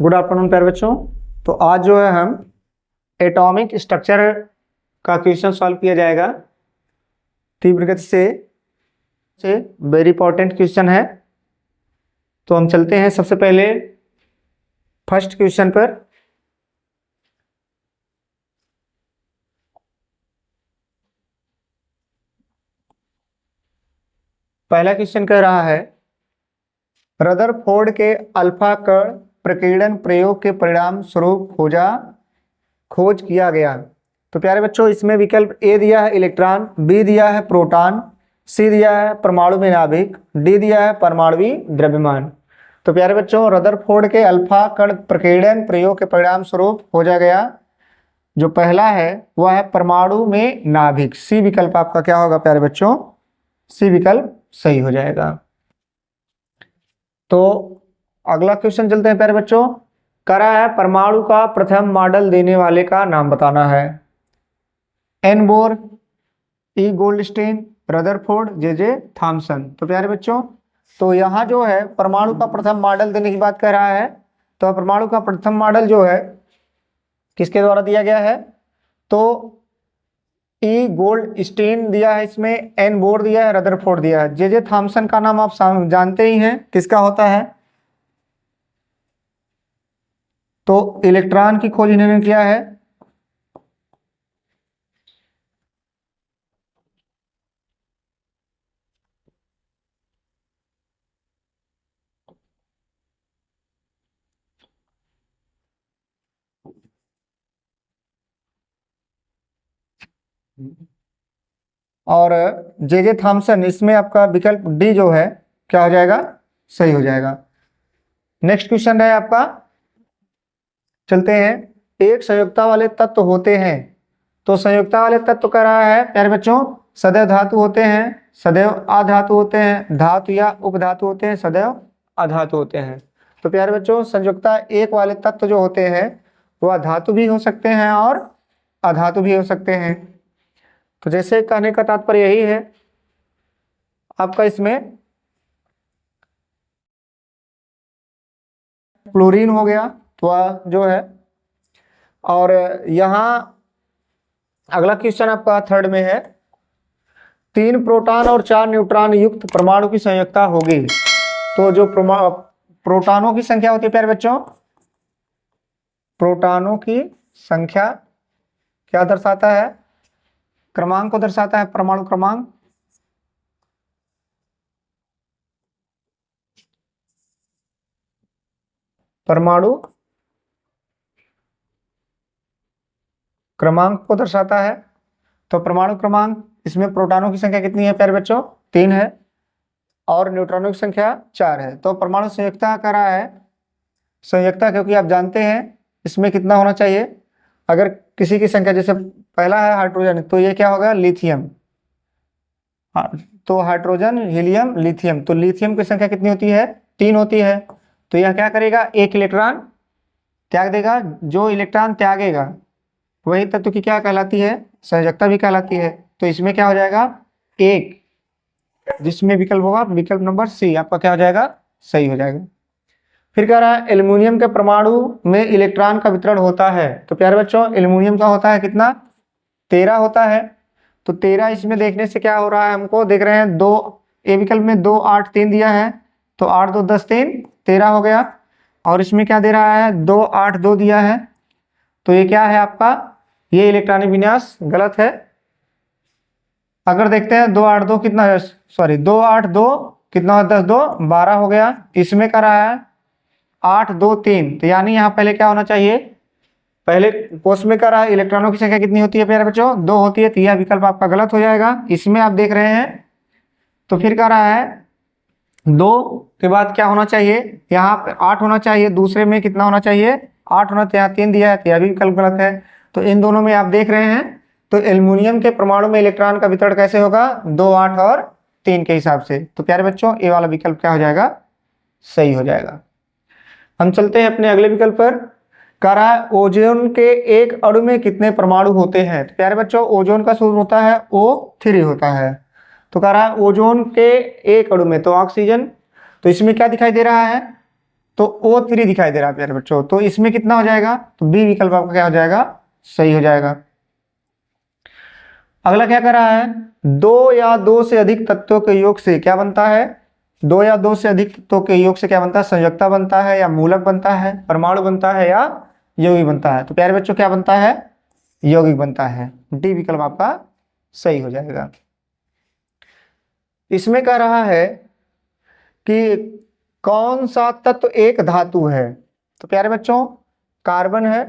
Good afternoon प्यारे बच्चों। तो आज जो है हम एटॉमिक स्ट्रक्चर का क्वेश्चन सॉल्व किया जाएगा तीव्र गति से वेरी इंपॉर्टेंट क्वेश्चन है। तो हम चलते हैं सबसे पहले फर्स्ट क्वेश्चन पर। पहला क्वेश्चन कह रहा है रदरफोर्ड के अल्फा कण प्रकीर्णन प्रयोग के परिणाम स्वरूप खोज किया गया। तो प्यारे बच्चों इसमें विकल्प ए दिया है इलेक्ट्रॉन, बी दिया है प्रोटॉन, सी दिया है परमाणु में नाभिक, डी दिया है परमाणुवी द्रव्यमान। तो प्यारे बच्चों रदरफोर्ड के अल्फा कण प्रकीर्णन प्रयोग के परिणाम स्वरूप खोजा गया जो पहला है वह है परमाणु में नाभिक। सी विकल्प आपका क्या होगा प्यारे बच्चों? सी विकल्प सही हो जाएगा। तो अगला क्वेश्चन चलते हैं प्यारे बच्चों। करा है परमाणु का प्रथम मॉडल देने वाले का नाम बताना है। N Bohr, E Goldstein, Rutherford, J Thomson. तो प्यारे बच्चों तो यहाँ जो है परमाणु का प्रथम मॉडल देने की बात कर रहा है। तो परमाणु का प्रथम मॉडल जो है किसके द्वारा दिया गया है? तो ई गोल्डस्टीन दिया है, इसमें एन बोर दिया है, रदरफोर्ड दिया है। जे थॉमसन का नाम आप जानते ही हैं किसका होता है। तो इलेक्ट्रॉन की खोज इन्होंने किया है। और जे थॉमसन, इसमें आपका विकल्प डी जो है क्या हो जाएगा? सही हो जाएगा। नेक्स्ट क्वेश्चन है आपका, चलते हैं। एक संयुक्ता वाले तत्व होते हैं। तो संयुक्ता वाले तत्व कह रहा है प्यारे बच्चों सदैव धातु होते हैं, सदैव अधातु होते हैं, धातु या उपधातु होते हैं, सदैव अधातु होते हैं। तो प्यारे बच्चों संयुक्ता एक वाले तत्व जो होते हैं वह धातु भी हो सकते हैं और अधातु भी हो सकते हैं। तो जैसे कहने का तात्पर्य यही है आपका, इसमें क्लोरीन हो गया तो वह जो है। और यहाँ अगला क्वेश्चन आपका थर्ड में है, 3 प्रोटॉन और 4 न्यूट्रॉन युक्त परमाणु की संयुक्ता होगी। तो जो प्रोटॉनों की संख्या होती है प्यारे बच्चों, प्रोटॉनों की संख्या क्या दर्शाता है? क्रमांक को दर्शाता है, परमाणु क्रमांक। परमाणु क्रमांक को दर्शाता है। तो परमाणु क्रमांक इसमें प्रोटॉनों की संख्या कितनी है प्यारे बच्चों? 3 है और न्यूट्रॉनों की संख्या 4 है। तो परमाणु संयुक्ता कर रहा है संयुक्ता, क्योंकि आप जानते हैं इसमें कितना होना चाहिए। अगर किसी की संख्या जैसे पहला है हाइड्रोजन, तो ये क्या होगा? लिथियम। तो हाइड्रोजन, हीलियम, लिथियम। तो लिथियम की संख्या कितनी होती है? 3 होती है। तो यह क्या करेगा? एक इलेक्ट्रॉन त्याग देगा। जो इलेक्ट्रॉन त्यागेगा वही तत्व की क्या कहलाती है? संयोजकता भी कहलाती है। तो इसमें क्या हो जाएगा? 1, जिसमें विकल्प होगा विकल्प नंबर सी आपका क्या हो जाएगा? सही हो जाएगा। फिर कह रहा है एल्युमिनियम के परमाणु में इलेक्ट्रॉन का वितरण होता है। तो प्यारे बच्चों एल्युमिनियम का होता है कितना? 13 होता है। तो 13 इसमें देखने से क्या हो रहा है, हमको देख रहे हैं 2, ए विकल्प में 2 8 3 दिया है। तो 8 2 10 3 13 हो गया। और इसमें क्या दे रहा है? 2 8 2 दिया है। तो ये क्या है आपका? ये इलेक्ट्रॉनिक विन्यास गलत है। अगर देखते हैं 2 8 2 कितना है, सॉरी 2 8 2 कितना है? 10 2 12 हो गया। इसमें कर रहा है 8 2 3। तो यानी यहाँ पहले क्या होना चाहिए? पहले कोष में कर रहा है इलेक्ट्रॉनों की संख्या कितनी होती है प्यारे बच्चों? 2 होती है। तो यह विकल्प आपका गलत हो जाएगा। इसमें आप देख रहे हैं तो फिर कह रहा है 2 के बाद क्या होना चाहिए? यहाँ पे 8 होना चाहिए। दूसरे में कितना होना चाहिए? 8 होना चाहिए। 3 दिया है तो यह भी विकल्प गलत है। तो इन दोनों में आप देख रहे हैं तो एल्युमिनियम के परमाणु में इलेक्ट्रॉन का वितरण कैसे होगा? 2 8 और 3 के हिसाब से। तो प्यारे बच्चों ये वाला विकल्प क्या हो जाएगा? सही हो जाएगा। हम चलते हैं अपने अगले विकल्प पर। कह रहा है ओजोन के एक अणु में कितने परमाणु होते हैं? तो प्यारे बच्चों ओजोन का सूत्र होता है O3 होता है। तो कह रहा है ओजोन के एक अणु में, तो ऑक्सीजन। तो इसमें क्या दिखाई दे रहा है? तो O3 दिखाई दे रहा है प्यारे बच्चों, तो इसमें कितना हो जाएगा, तो बी विकल्प आपका क्या हो जाएगा, सही हो जाएगा। अगला क्या कर रहा है, दो या दो से अधिक तत्वों के योग से क्या बनता है, दो या दो से अधिक तत्वों के योग से क्या बनता है, संयोजकता बनता है या मूलक बनता है, परमाणु बनता है या यौगिक बनता है। तो प्यारे बच्चों क्या बनता है, यौगिक बनता है। डी विकल्प आपका सही हो जाएगा। इसमें कह रहा है कि कौन सा तत्व एक धातु है, तो प्यारे बच्चों कार्बन है,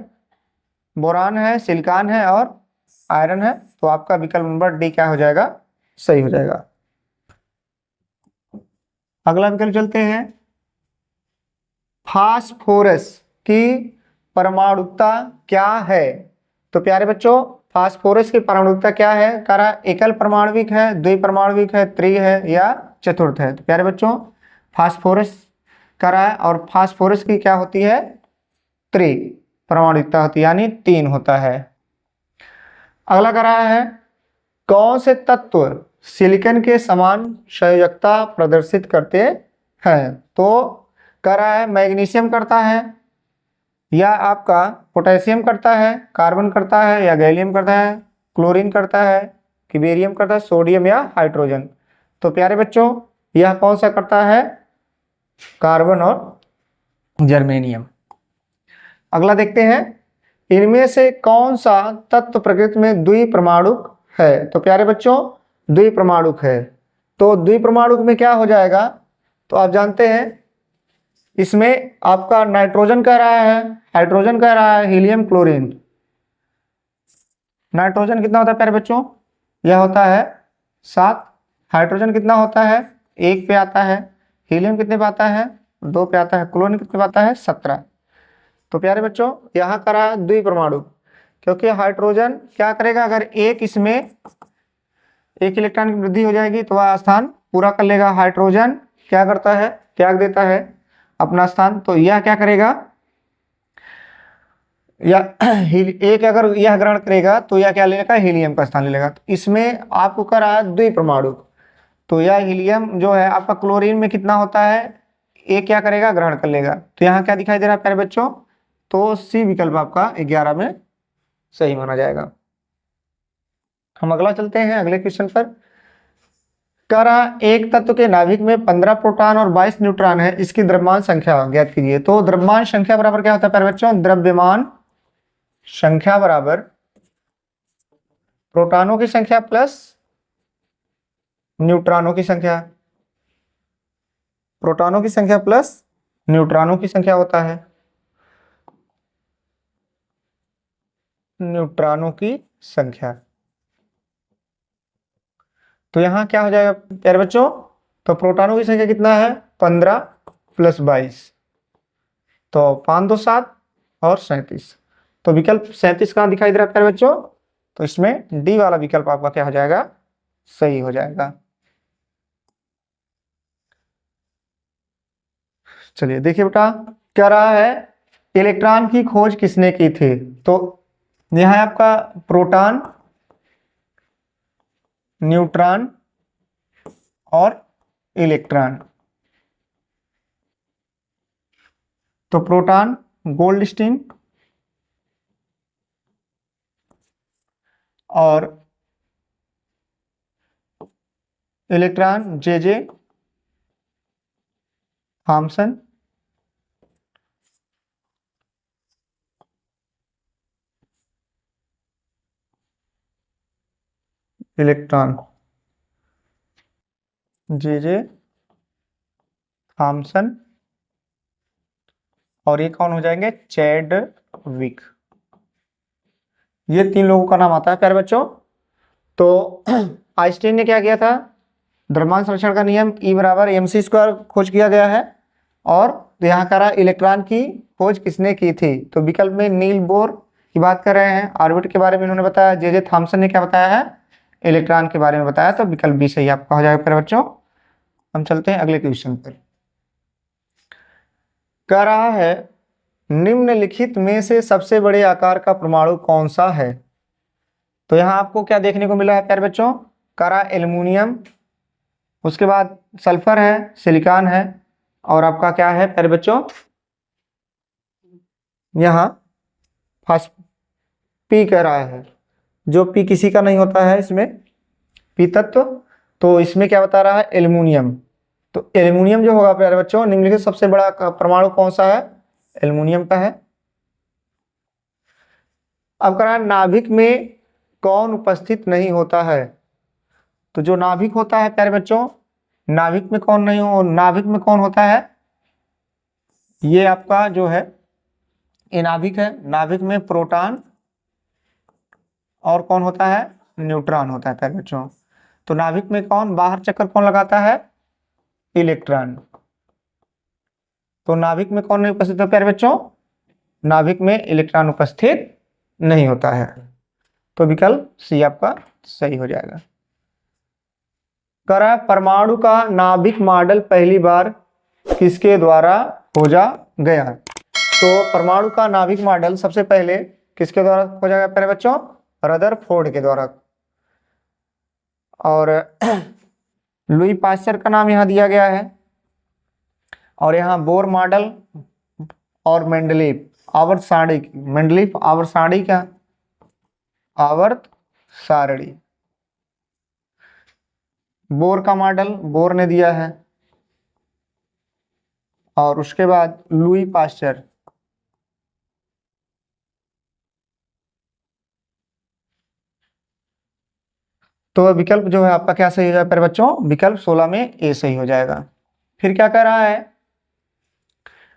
बोरान है, सिलिकॉन है और आयरन है। तो आपका विकल्प नंबर डी क्या हो जाएगा, सही हो जाएगा। अगला विकल्प चलते हैं, फास्फोरस की परमाणुकता क्या है। तो प्यारे बच्चों फास्फोरस की परमाणुकता क्या है, कह रहा एकल परमाणविक है, द्विपरमाणविक है, त्रि है या चतुर्थ है। तो प्यारे बच्चों फास्फोरस कह रहा है और फास्फोरस की क्या होती है, त्रि परमाणुकता होती है, यानी 3 होता है। अगला कह रहा है कौन से तत्व सिलिकॉन के समान संयोजकता प्रदर्शित करते हैं। तो कह रहा है मैग्नीशियम करता है या आपका पोटेशियम करता है, कार्बन करता है या गैलियम करता है, क्लोरीन करता है कि बेरियम करता है, सोडियम या हाइड्रोजन। तो प्यारे बच्चों यह कौन सा करता है, कार्बन और जर्मेनियम। अगला देखते हैं, इनमें से कौन सा तत्व प्रकृति में द्विपरमाणुक है। तो प्यारे बच्चों द्विपरमाणुक है। तो द्विपरमाणुक में क्या हो जाएगा, तो आप जानते हैं इसमें आपका नाइट्रोजन कह रहा है, हाइड्रोजन कह रहा है, हीलियम, क्लोरीन। नाइट्रोजन कितना होता है प्यारे बच्चों, यह होता है 7, हाइड्रोजन कितना होता है 1 पे आता है, हीलियम कितने पे आता है 2 पे आता है, क्लोरीन कितने पे आता है 17। तो प्यारे बच्चों यहाँ करा द्विपरमाणु, क्योंकि हाइड्रोजन क्या करेगा, अगर एक इसमें एक इलेक्ट्रॉन की वृद्धि हो जाएगी तो वह स्थान पूरा कर लेगा। हाइड्रोजन क्या करता है, त्याग देता है अपना स्थान, तो यह क्या करेगा, या एक अगर यह ग्रहण करेगा तो यह क्या ले लेगा, हीलियम का स्थान ले लेगा। तो इसमें आपको कर रहा है द्विपरमाणु, तो यह हीलियम जो है आपका क्लोरीन में कितना होता है, एक क्या करेगा, ग्रहण कर लेगा। तो यहाँ क्या दिखाई दे रहा है प्यारे बच्चों, तो सी विकल्प आपका 11 में सही माना जाएगा। हम अगला चलते हैं अगले क्वेश्चन पर। कह रहा एक तत्व के नाभिक में 15 प्रोटॉन और 22 न्यूट्रॉन है, इसकी द्रव्यमान संख्या ज्ञात कीजिए। तो द्रव्यमान संख्या बराबर क्या होता है प्यारे बच्चों, द्रव्यमान संख्या बराबर प्रोटॉनों की संख्या प्लस न्यूट्रॉनों की संख्या, प्रोटॉनों की संख्या प्लस न्यूट्रॉनों की संख्या होता है, न्यूट्रॉनों की संख्या। तो यहां क्या हो जाएगा प्यारे बच्चों, तो प्रोटॉनों की संख्या कितना है 15 प्लस 22, तो 5 2 7 और 37। तो विकल्प 37 कहां दिखाई दे रहा है प्यारे बच्चों, तो इसमें डी वाला विकल्प आपका क्या हो जाएगा, सही हो जाएगा। चलिए देखिए बेटा, क्या रहा है इलेक्ट्रॉन की खोज किसने की थी। तो यह है आपका प्रोटॉन, न्यूट्रॉन और इलेक्ट्रॉन। तो प्रोटॉन गोल्डस्टीन और electron J Thomson. Electron J Thomson और ये कौन हो जाएंगे, चैडविक। ये 3 लोगों का नाम आता है प्यारे बच्चों। तो आइंस्टीन ने क्या किया था, द्रव्यमान संरक्षण का नियम E बराबर mc² खोज किया गया है। और यहाँ कह रहा इलेक्ट्रॉन की खोज किसने की थी, तो विकल्प में नील बोर की बात कर रहे हैं, ऑर्बिट के बारे में इन्होंने बताया, जे थॉमसन ने क्या बताया है, इलेक्ट्रॉन के बारे में बताया। तो विकल्प बी सही आपका हो जाएगा प्यारे बच्चों। हम चलते हैं अगले क्वेश्चन पर। कह रहा है निम्नलिखित में से सबसे बड़े आकार का परमाणु कौन सा है। तो यहाँ आपको क्या देखने को मिला है प्यारे बच्चों, कह रहा एल्यूमिनियम, उसके बाद सल्फर है, सिलिकॉन है और आपका क्या है प्यारे बच्चों, यहाँ फर्स्ट पी कह रहा है, जो पी किसी का नहीं होता है इसमें, पी तत्व। तो इसमें क्या बता रहा है, एल्युमिनियम। तो एल्युमिनियम जो होगा प्यारे बच्चों, निम्नलिखित सबसे बड़ा परमाणु कौन सा है, एल्युमिनियम का है। अब कह रहा है नाभिक में कौन उपस्थित नहीं होता है। तो जो नाभिक होता है प्यारे बच्चों, नाभिक में कौन नहीं हो, नाभिक में कौन होता है, ये आपका जो है ये नाभिक है। नाभिक में प्रोटॉन और कौन होता है, न्यूट्रॉन होता है प्यारे बच्चों। तो नाभिक में कौन बाहर चक्कर कौन लगाता है, इलेक्ट्रॉन। तो नाभिक में कौन नहीं उपस्थित है प्यारे बच्चों, नाभिक में इलेक्ट्रॉन उपस्थित नहीं होता है। तो विकल्प सी आपका सही हो जाएगा। करा परमाणु का नाभिक मॉडल पहली बार किसके द्वारा खोजा गया। तो परमाणु का नाभिक मॉडल सबसे पहले किसके द्वारा खोजा गया प्यारे बच्चों, रदरफोर्ड के द्वारा। और लुई पास्चर का नाम यहाँ दिया गया है। और यहाँ बोर मॉडल और मेंडलीव आवर्त सारणी, मेंडलीव आवर्त सारणी क्या, आवर्त सारणी। बोर का मॉडल बोर ने दिया है। और उसके बाद लुई पास्चर, तो विकल्प जो है आपका क्या सही हो जाएगा प्यारे बच्चों, विकल्प 16 में ए सही हो जाएगा। फिर क्या कह रहा है,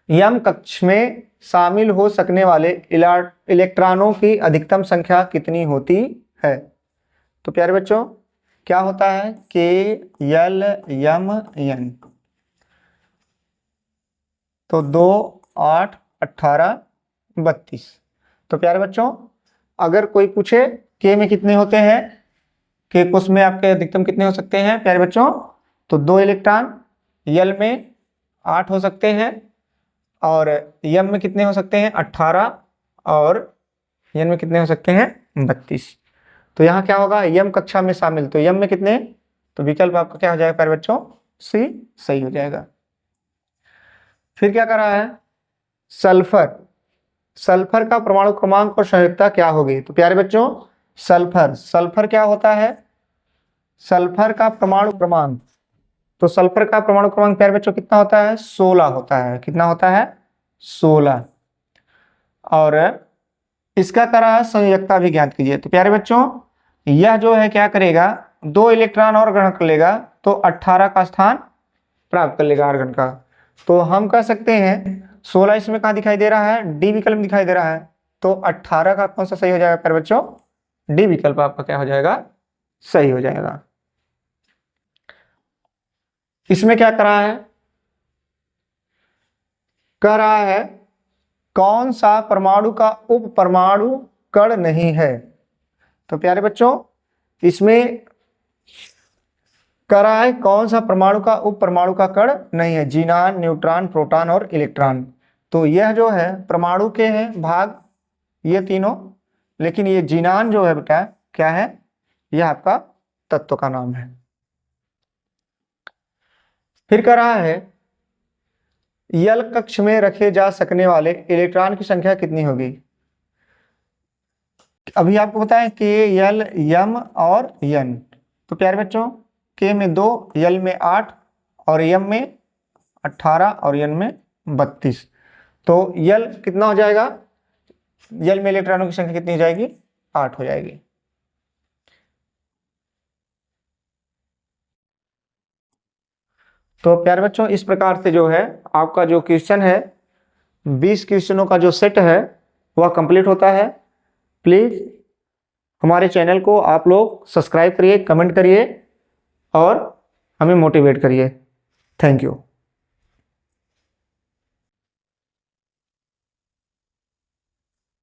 यम कक्ष में शामिल हो सकने वाले इलेक्ट्रॉनों की अधिकतम संख्या कितनी होती है। तो प्यारे बच्चों क्या होता है, के यल यम एन। तो 2 8 18 32। तो प्यारे बच्चों अगर कोई पूछे के में कितने होते हैं, के कोष में आपके अधिकतम कितने हो सकते हैं प्यारे बच्चों, तो 2 इलेक्ट्रॉन, यल में 8 हो सकते हैं, और यम में कितने हो सकते हैं 18, और एन में कितने हो सकते हैं 32। तो यहाँ क्या होगा, यम कक्षा में शामिल, तो यम में कितने, तो विकल्प आपका क्या हो जाएगा प्यारे बच्चों, सी सही हो जाएगा। फिर क्या कर रहा है, सल्फर, सल्फर का परमाणु क्रमांक और संयुक्ता क्या होगी। तो प्यारे बच्चों सल्फर, सल्फर क्या होता है, सल्फर का परमाणु क्रमांक, तो सल्फर का परमाणु क्रमांक प्यारे बच्चों कितना होता है, 16 होता है। कितना होता है, 16। और इसका करा संयुक्ता भी ज्ञात कीजिए। तो प्यारे बच्चों यह जो है क्या करेगा, 2 इलेक्ट्रॉन और ग्रहण कर लेगा, तो 18 का स्थान प्राप्त कर लेगा आर्गन का। तो हम कह सकते हैं 16 इसमें कहाँ दिखाई दे रहा है, डी विकल्प दिखाई दे रहा है। तो 18 का कौन सा सही हो जाएगा प्यारे बच्चों, डी विकल्प आपका क्या हो जाएगा, सही हो जाएगा। इसमें क्या करा है, कह रहा है कौन सा परमाणु का उप परमाणु कण नहीं है। तो प्यारे बच्चों इसमें कह रहा है कौन सा परमाणु का उप परमाणु का कण नहीं है, जीनान, न्यूट्रॉन, प्रोटॉन और इलेक्ट्रॉन। तो यह जो है परमाणु के हैं भाग ये तीनों, लेकिन ये जीनान जो है बेटा क्या है, यह आपका तत्व का नाम है। फिर कह रहा है यल कक्ष में रखे जा सकने वाले इलेक्ट्रॉन की संख्या कितनी होगी। अभी आपको बताएं के यल यम और यन। तो प्यारे बच्चों के में 2, यल में 8, और यम में 18, और यन में 32। तो यल कितना हो जाएगा, यल में इलेक्ट्रॉनों की संख्या कितनी हो जाएगी, 8 हो जाएगी। तो प्यारे बच्चों इस प्रकार से जो है आपका जो क्वेश्चन है 20 क्वेश्चनों का जो सेट है वह कंप्लीट होता है। प्लीज़ हमारे चैनल को आप लोग सब्सक्राइब करिए, कमेंट करिए और हमें मोटिवेट करिए। Thank you.